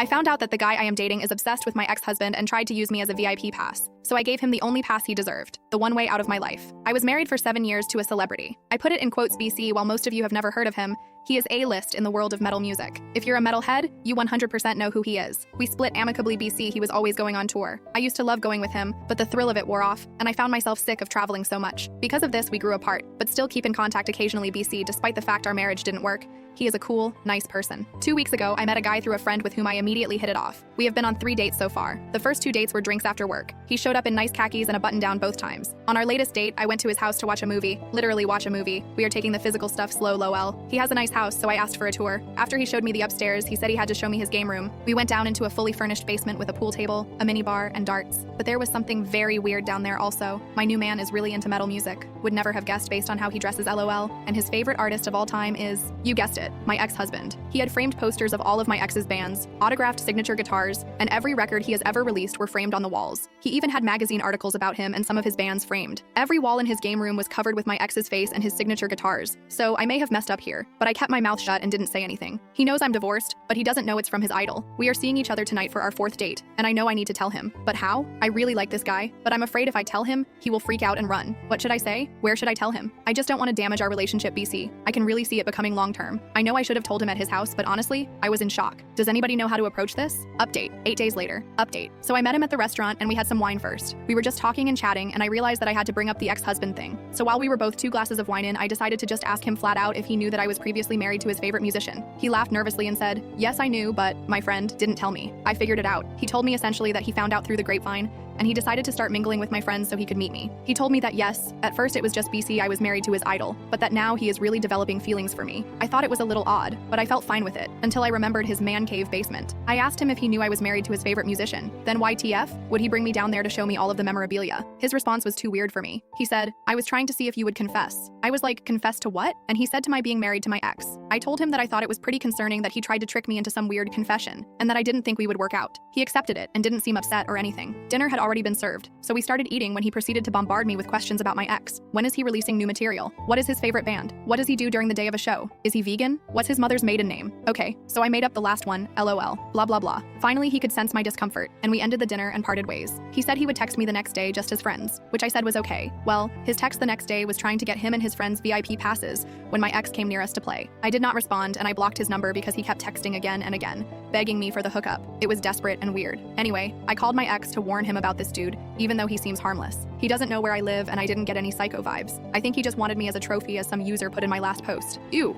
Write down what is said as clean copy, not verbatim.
I found out that the guy I am dating is obsessed with my ex-husband and tried to use me as a VIP pass. So I gave him the only pass he deserved, the one way out of my life. I was married for 7 years to a celebrity. I put it in quotes BC while most of you have never heard of him. He is A-list in the world of metal music. If you're a metalhead, you 100% know who he is. We split amicably BC, he was always going on tour. I used to love going with him, but the thrill of it wore off, and I found myself sick of traveling so much. Because of this, we grew apart, but still keep in contact occasionally BC despite the fact our marriage didn't work. He is a cool, nice person. 2 weeks ago, I met a guy through a friend with whom I immediately hit it off. We have been on 3 dates so far. The first 2 dates were drinks after work. He showed up in nice khakis and a button-down both times. On our latest date, I went to his house to watch a movie. Literally watch a movie. We are taking the physical stuff slow, lol. He has a nice house, so I asked for a tour. After he showed me the upstairs, he said he had to show me his game room. We went down into a fully furnished basement with a pool table, a mini bar, and darts. But there was something very weird down there also. My new man is really into metal music. Would never have guessed based on how he dresses, lol. And his favorite artist of all time is, you guessed it, my ex-husband. He had framed posters of all of my ex's bands, autographed signature guitars, and every record he has ever released were framed on the walls. He even had magazine articles about him and some of his bands framed. Every wall in his game room was covered with my ex's face and his signature guitars. So I may have messed up here, but I kept my mouth shut and didn't say anything. He knows I'm divorced, but he doesn't know it's from his idol. We are seeing each other tonight for our 4th date, and I know I need to tell him. But how? I really like this guy, but I'm afraid if I tell him, he will freak out and run. What should I say? Where should I tell him? I just don't want to damage our relationship, BC. I can really see it becoming long-term. I know I should have told him at his house, but honestly, I was in shock. Does anybody know how to approach this? Update. 8 days later. Update. So I met him at the restaurant and we had some wine first. We were just talking and chatting and I realized that I had to bring up the ex-husband thing. So while we were both 2 glasses of wine in, I decided to just ask him flat out if he knew that I was previously married to his favorite musician. He laughed nervously and said, yes, I knew, but my friend didn't tell me. I figured it out. He told me essentially that he found out through the grapevine and he decided to start mingling with my friends so he could meet me. He told me that yes, at first it was just BC I was married to his idol, but that now he is really developing feelings for me. I thought it was a little odd, but I felt fine with it, until I remembered his man cave basement. I asked him if he knew I was married to his favorite musician. Then YTF? Would he bring me down there to show me all of the memorabilia? His response was too weird for me. He said, I was trying to see if you would confess. I was like, confess to what? And he said to my being married to my ex. I told him that I thought it was pretty concerning that he tried to trick me into some weird confession, and that I didn't think we would work out. He accepted it and didn't seem upset or anything. Dinner had already been served, so we started eating when he proceeded to bombard me with questions about my ex. When is he releasing new material? What is his favorite band? What does he do during the day of a show? Is he vegan? What's his mother's maiden name? Okay, so I made up the last one, LOL, blah blah blah. Finally, he could sense my discomfort, and we ended the dinner and parted ways. He said he would text me the next day just as friends, which I said was okay. Well, his text the next day was trying to get him and his friends VIP passes when my ex came near us to play. I did not respond, and I blocked his number because he kept texting again and again, begging me for the hookup. It was desperate and weird. Anyway, I called my ex to warn him about this dude, even though he seems harmless. He doesn't know where I live, and I didn't get any psycho vibes. I think he just wanted me as a trophy, as some user put in my last post. Ew.